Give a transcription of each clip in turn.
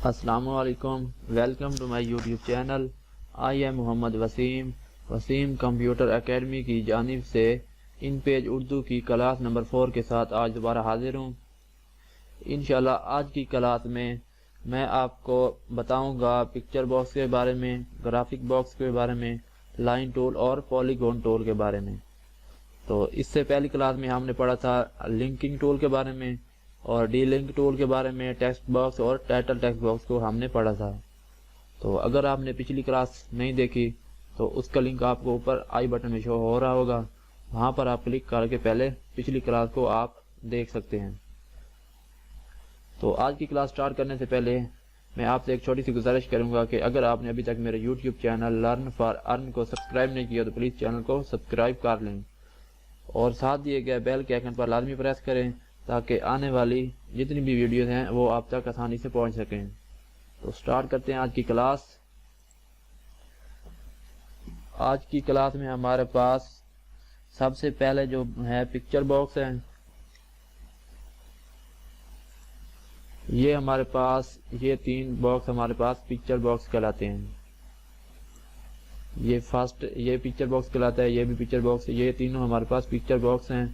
السلام علیکم، welcome to my YouTube channel. I'm Muhammad Wasim computer academy کی جانب سے ان پیج اردو کی کلاس نمبر 4 کے ساتھ آج دوبارہ حاضر ہوں۔ انشاءاللہ آج کی کلاس میں آپ کو بتاؤں گا پکچر باکس کے بارے میں، گرافک باکس کے بارے میں، لائن ٹول اور پولیگون ٹول کے بارے میں۔ تو اس سے پہلی کلاس میں ہم نے پڑھا تھا لنکنگ ٹول کے بارے میں اور ڈی لنک ٹول کے بارے میں، ٹیکسٹ باکس اور ٹائٹل ٹیکسٹ باکس کو ہم نے پڑھا تھا۔ تو اگر آپ نے پچھلی کلاس نہیں دیکھی تو اس کا لنک آپ کو اوپر آئی بٹن میں شو ہو رہا ہوگا، وہاں پر آپ کلک کر کے پہلے پچھلی کلاس کو آپ دیکھ سکتے ہیں۔ تو آج کی کلاس سٹارٹ کرنے سے پہلے میں آپ سے ایک چھوٹی سی گزارش کروں گا کہ اگر آپ نے ابھی تک میرے یوٹیوب چینل لرن فار ارن کو سبسکرائب نہیں کیا تو پلیز چینل کو سبسکرائب کر لیں اور ساتھ دیے گئے بیل کے آئکن پر لازمی پریس کریں تاکہ آنے والی جتنی بھی ویڈیوز ہیں وہ آپ تک آسانی سے پہنچ سکیں۔ تو سٹارٹ کرتے ہیں آج کی کلاس۔ آج کی کلاس میں ہمارے پاس سب سے پہلے جو ہے پکچر باکس ہے، یہ ہمارے پاس یہ تین باکس ہمارے پاس پکچر باکس کہلاتے ہیں۔ یہ فرسٹ یہ پکچر باکس کہلاتا ہے، یہ بھی پکچر باکس ہے، یہ تینوں ہمارے پاس پکچر باکس ہیں،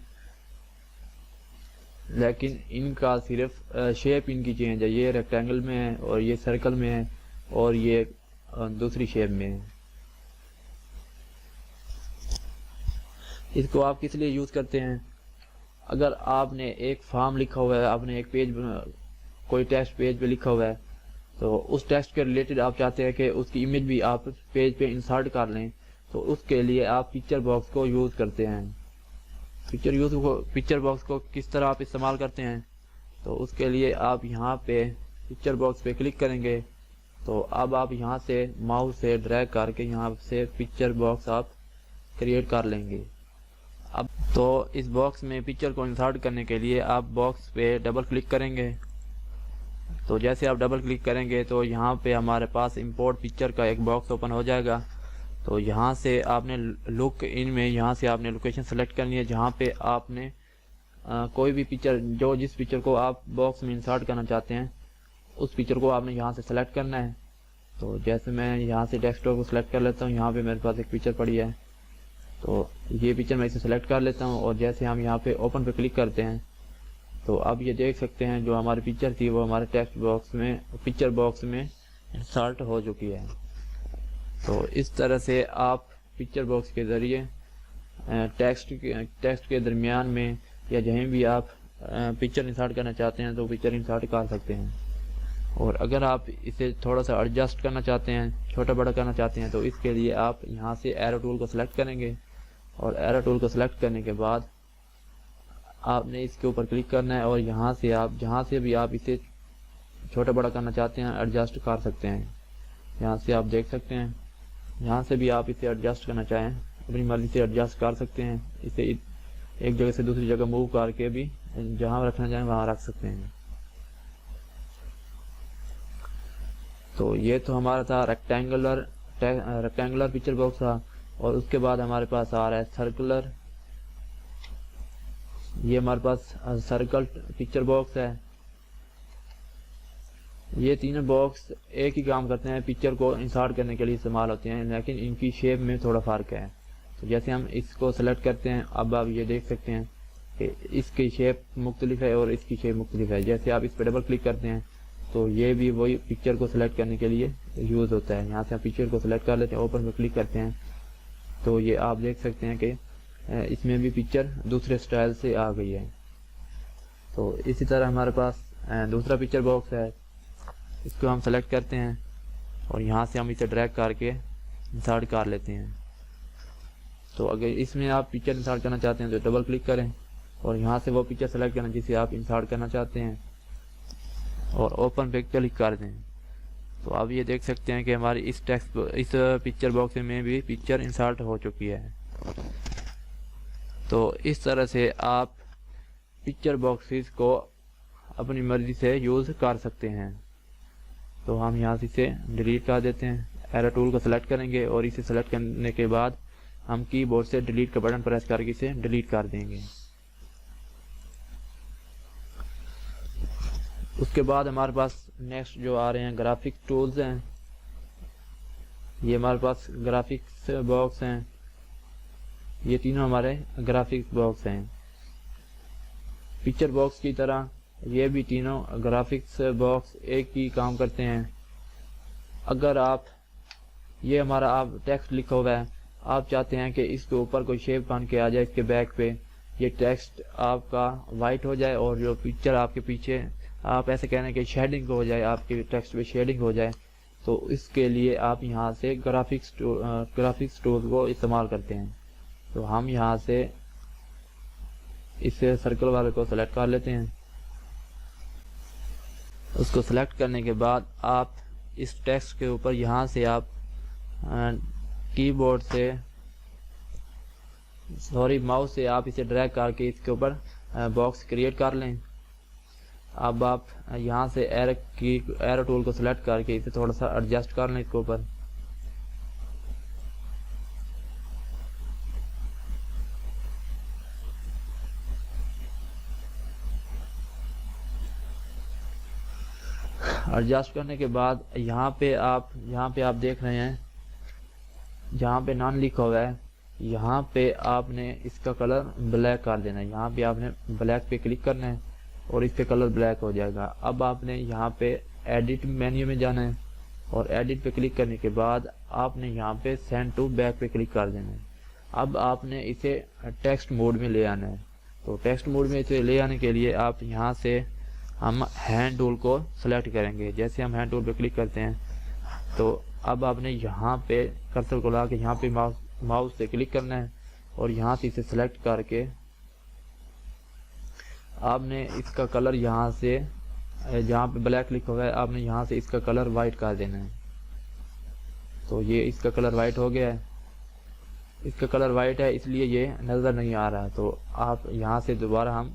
لیکن ان کا صرف شیپ ان کی چینج ہے۔ یہ ریکٹینگل میں ہے اور یہ سرکل میں ہے اور یہ دوسری شیپ میں ہے۔ اس کو آپ کس لیے یوز کرتے ہیں؟ اگر آپ نے ایک فارم لکھا ہوا ہے، آپ نے ایک پیج کوئی ٹیکسٹ پیج پہ لکھا ہوا ہے، تو اس ٹیکسٹ کے ریلیٹڈ آپ چاہتے ہیں کہ اس کی امیج بھی آپ پیج پہ انسرٹ کر لیں، تو اس کے لیے آپ پکچر باکس کو یوز کرتے ہیں۔ پکچر باکس کو کس طرح آپ استعمال کرتے ہیں؟ تو اس کے لیے آپ یہاں پہ پکچر باکس پہ کلک کریں گے، تو اب آپ یہاں سے ماؤس سے ڈریگ کر کے یہاں سے پکچر باکس آپ کریٹ کر لیں گے۔ اب تو اس باکس میں پکچر کو انسرٹ کرنے کے لیے آپ باکس پہ ڈبل کلک کریں گے۔ تو جیسے آپ ڈبل کلک کریں گے تو یہاں پہ ہمارے پاس امپورٹ پکچر کا ایک باکس اوپن ہو جائے گا۔ تو یہاں سے آپ نے لک ان میں یہاں سے آپ نے لوکیشن سلیکٹ کرنی ہے جہاں پہ آپ نے کوئی بھی پکچر جس پکچر کو آپ باکس میں انسرٹ کرنا چاہتے ہیں اس پکچر کو آپ نے یہاں سے سلیکٹ کرنا ہے۔ تو جیسے میں یہاں سے ڈیسک ٹاپ کو سلیکٹ کر لیتا ہوں، یہاں پہ میرے پاس ایک پکچر پڑی ہے، تو یہ پکچر میں اسے سلیکٹ کر لیتا ہوں اور جیسے ہم یہاں پہ اوپن پہ کلک کرتے ہیں تو اب یہ دیکھ سکتے ہیں جو ہماری پکچر تھی وہ ہمارے ٹیکسٹ باکس میں پکچر باکس میں انسرٹ ہو چکی ہے۔ تو اس طرح سے آپ پکچر باکس کے ذریعے ٹیکسٹ کے درمیان میں یا جہیں بھی آپ پکچر انسرٹ کرنا چاہتے ہیں تو پکچر انسرٹ کر سکتے ہیں۔ اور اگر آپ اسے تھوڑا سا ایڈجسٹ کرنا چاہتے ہیں، چھوٹا بڑا کرنا چاہتے ہیں، تو اس کے لیے آپ یہاں سے ایرو ٹول کو سلیکٹ کریں گے اور ایرو ٹول کو سلیکٹ کرنے کے بعد آپ نے اس کے اوپر کلک کرنا ہے اور یہاں سے آپ جہاں سے بھی آپ اسے چھوٹا بڑا کرنا چاہتے ہیں ایڈجسٹ کر سکتے ہیں۔ یہاں سے آپ دیکھ سکتے ہیں، یہاں سے بھی آپ اسے ایڈجسٹ کرنا چاہیں اپنی مرضی سے ایڈجسٹ کر سکتے ہیں، اسے ایک جگہ سے دوسری جگہ موو کر کے بھی جہاں رکھنا چاہیں وہاں رکھ سکتے ہیں۔ تو یہ تو ہمارا تھا ریکٹینگولر پکچر باکس تھا، اور اس کے بعد ہمارے پاس آ رہا ہے سرکولر۔ یہ ہمارے پاس سرکل پکچر باکس ہے۔ یہ تینوں باکس ایک ہی کام کرتے ہیں، پکچر کو انسرٹ کرنے کے لیے استعمال ہوتے ہیں، لیکن ان کی شیپ میں تھوڑا فرق ہے۔ تو جیسے ہم اس کو سلیکٹ کرتے ہیں، اب آپ یہ دیکھ سکتے ہیں کہ اس کی شیپ مختلف ہے اور اس کی شیپ مختلف ہے۔ جیسے آپ اس پہ ڈبل کلک کرتے ہیں تو یہ بھی وہی پکچر کو سلیکٹ کرنے کے لیے یوز ہوتا ہے۔ یہاں سے آپ پکچر کو سلیکٹ کر لیتے ہیں، اوپن پہ کلک کرتے ہیں تو یہ آپ دیکھ سکتے ہیں کہ اس میں بھی پکچر دوسرے سٹائل سے آ گئی ہے۔ تو اسی طرح ہمارے پاس دوسرا پکچر باکس ہے، اس کو ہم سلیکٹ کرتے ہیں اور یہاں سے ہم اسے ڈریگ کر کے انسرٹ کر لیتے ہیں۔ تو اگر اس میں آپ پکچر انسرٹ کرنا چاہتے ہیں تو ڈبل کلک کریں اور یہاں سے وہ پکچر سلیکٹ کریں جسے آپ انسرٹ کرنا چاہتے ہیں اور اوپن پہ کلک کر دیں۔ تو اب یہ دیکھ سکتے ہیں کہ ہماری اس پکچر باکس میں بھی پکچر انسرٹ ہو چکی ہے۔ تو اس طرح سے آپ پکچر باکسز کو اپنی مرضی سے یوز کر سکتے ہیں۔ تو ہم یہاں سے اسے ڈیلیٹ کر دیتے ہیں، ایرو ٹول کو سلیکٹ کریں گے اور اسے سلیکٹ کرنے کے بعد ہم کی بورڈ سے ڈیلیٹ کا بٹن پریس کر کے اسے ڈیلیٹ کر دیں گے۔ اس کے بعد ہمارے پاس نیکسٹ جو آ رہے ہیں گرافک ٹولز ہیں. یہ ہمارے پاس گرافکس باکس ہیں. یہ تینوں ہمارے گرافکس باکس ہیں. پکچر باکس کی طرح یہ بھی تینوں گرافکس باکس ایک ہی کام کرتے ہیں. اگر آپ یہ ہمارا آپ ٹیکسٹ لکھا ہوا ہے، آپ چاہتے ہیں کہ اس کے اوپر کوئی شیپ بن کے آ جائے، اس کے بیک پہ یہ ٹیکسٹ آپ کا وائٹ ہو جائے اور جو پکچر آپ کے پیچھے آپ ایسے کہنا کہ شیڈنگ ہو جائے، آپ کے ٹیکسٹ پہ شیڈنگ ہو جائے، تو اس کے لیے آپ یہاں سے گرافکس ٹول کو استعمال کرتے ہیں. تو ہم یہاں سے اس سرکل والے کو سلیکٹ کر لیتے ہیں. اس کو سلیکٹ کرنے کے بعد آپ اس ٹیکسٹ کے اوپر یہاں سے آپ کی بورڈ سے ماؤس سے آپ اسے ڈریگ کر کے اس کے اوپر باکس کریٹ کر لیں. اب آپ یہاں سے ایرو ٹول کو سلیکٹ کر کے اسے تھوڑا سا ایڈجسٹ کر لیں اس کے اوپر. ایڈجسٹ کرنے کے بعد یہاں پہ آپ دیکھ رہے ہیں جہاں پہ نان لکھا ہوا ہے، یہاں پہ آپ نے اس کا کلر بلیک کر دینا ہے. یہاں پہ آپ نے بلیک پہ کلک کرنا ہے اور اس پہ کلر بلیک ہو جائے گا. اب آپ نے یہاں پہ ایڈٹ مینیو میں جانا ہے اور ایڈٹ پہ کلک کرنے کے بعد آپ نے یہاں پہ سینڈ ٹو بیک پہ کلک کر دینا ہے. اب آپ نے اسے ٹیکسٹ موڈ میں لے آنا ہے. تو ٹیکسٹ موڈ میں اسے لے آنے کے لیے آپ یہاں سے ہم ہینڈ ٹول کو سلیکٹ کریں گے. جیسے ہم ہینڈ ٹول پہ کلک کرتے ہیں تو اب آپ نے یہاں پہ کرسر کو لا کے یہاں پہ ماؤس سے کلک کرنا ہے اور یہاں سے اسے سلیکٹ کر کے آپ نے اس کا کلر یہاں سے جہاں پہ بلیک لکھا ہوا ہے آپ نے یہاں سے اس کا کلر وائٹ کر دینا ہے. تو یہ اس کا کلر وائٹ ہو گیا ہے. اس کا کلر وائٹ ہے اس لیے یہ نظر نہیں آ رہا. تو آپ یہاں سے دوبارہ ہم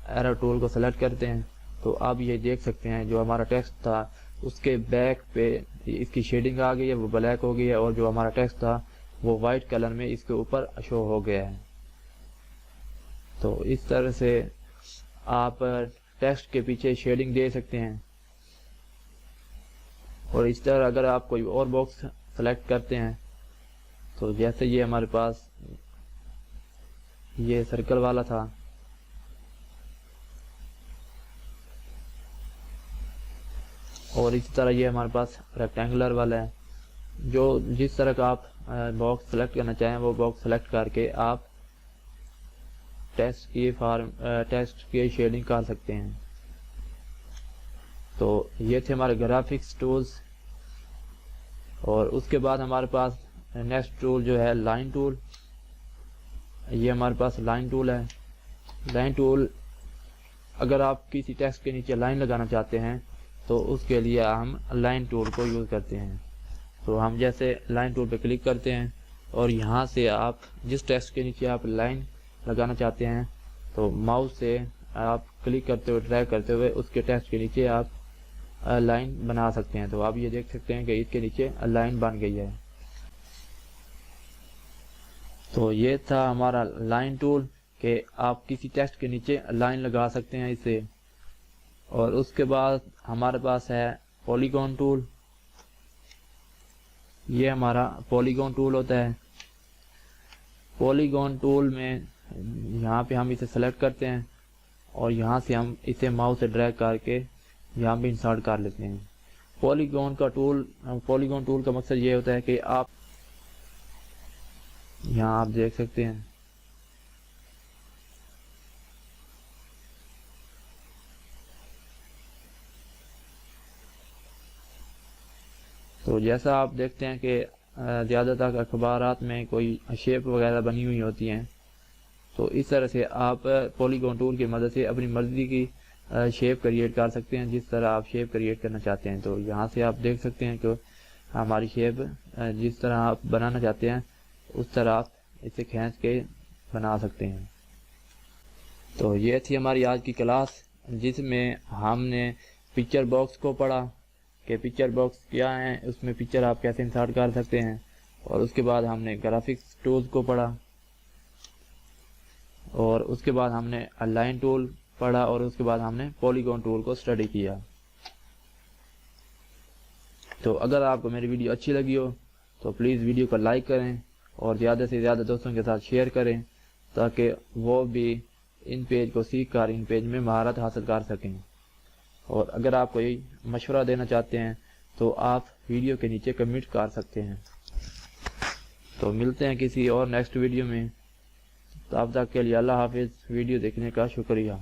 ایرو ٹول کو سلیکٹ کرتے ہیں. تو آپ یہ دیکھ سکتے ہیں جو ہمارا ٹیکسٹ تھا اس کے بیک پہ اس کی شیڈنگ آ گئی ہے، وہ بلیک ہو گئی ہے، اور جو ہمارا ٹیکسٹ تھا وہ وائٹ کلر میں اس کے اوپر شو ہو گیا ہے. تو اس طرح سے آپ ٹیکسٹ کے پیچھے شیڈنگ دے سکتے ہیں. اور اس طرح اگر آپ کوئی اور باکس سلیکٹ کرتے ہیں تو جیسے یہ ہمارے پاس یہ سرکل والا تھا، اور اسی طرح یہ ہمارے پاس ریکٹینگولر والا ہے. جو جس طرح کا آپ باکس سلیکٹ کرنا چاہیں وہ باکس سلیکٹ کر کے آپ ٹیکسٹ کی شیڈنگ کر سکتے ہیں. تو یہ تھے ہمارے گرافکس ٹولز. اور اس کے بعد ہمارے پاس نیکسٹ ٹول جو ہے لائن ٹول. یہ ہمارے پاس لائن ٹول ہے. لائن ٹول اگر آپ کسی ٹیکسٹ کے نیچے لائن لگانا چاہتے ہیں تو اس کے لیے ہم لائن ٹول کو یوز کرتے ہیں. تو ہم جیسے لائن ٹول پہ کلک کرتے ہیں اور یہاں سے آپ جس ٹیکسٹ کے نیچے آپ لائن لگانا چاہتے ہیں تو ماؤس سے آپ کلک کرتے ہوئے ڈریگ کرتے ہوئے اس کے ٹیکسٹ کے نیچے آپ لائن بنا سکتے ہیں. تو آپ یہ دیکھ سکتے ہیں کہ اس کے نیچے لائن بن گئی ہے. تو یہ تھا ہمارا لائن ٹول کہ آپ کسی ٹیکسٹ کے نیچے لائن لگا سکتے ہیں اسے. اور اس کے بعد ہمارے پاس ہے پولیگون ٹول. یہ ہمارا پولیگون ٹول ہوتا ہے. پولیگون ٹول میں یہاں پہ ہم اسے سلیکٹ کرتے ہیں اور یہاں سے ہم اسے ماؤس سے ڈریگ کر کے یہاں پہ انسرٹ کر لیتے ہیں. پولیگون ٹول کا مقصد یہ ہوتا ہے کہ آپ یہاں آپ دیکھ سکتے ہیں تو جیسا آپ دیکھتے ہیں کہ زیادہ تر اخبارات میں کوئی شیپ وغیرہ بنی ہوئی ہوتی ہیں. تو اس طرح سے آپ پولیگون ٹول کی مدد سے اپنی مرضی کی شیپ کریٹ کر سکتے ہیں جس طرح آپ شیپ کریٹ کرنا چاہتے ہیں. تو یہاں سے آپ دیکھ سکتے ہیں کہ ہماری شیپ جس طرح آپ بنانا چاہتے ہیں اس طرح آپ اسے کھینچ کے بنا سکتے ہیں. تو یہ تھی ہماری آج کی کلاس جس میں ہم نے پکچر باکس کو پڑھا کہ پکچر باکس کیا ہے، اس میں پکچر آپ کیسے انسرٹ کر سکتے ہیں. اور اس کے بعد ہم نے گرافکس ٹولز کو پڑھا اور اس کے بعد ہم نے لائن ٹول پڑھا اور اس کے بعد ہم نے پولیگون ٹول کو اسٹڈی کیا۔ تو اگر آپ کو میری ویڈیو اچھی لگی ہو تو پلیز ویڈیو کو لائک کریں اور زیادہ سے زیادہ دوستوں کے ساتھ شیئر کریں تاکہ وہ بھی ان پیج کو سیکھ کر ان پیج میں مہارت حاصل کر سکیں۔ اور اگر آپ کوئی مشورہ دینا چاہتے ہیں تو آپ ویڈیو کے نیچے کمنٹ کر سکتے ہیں۔ تو ملتے ہیں کسی اور نیکسٹ ویڈیو میں، تب تک کے لیے اللہ حافظ۔ ویڈیو دیکھنے کا شکریہ۔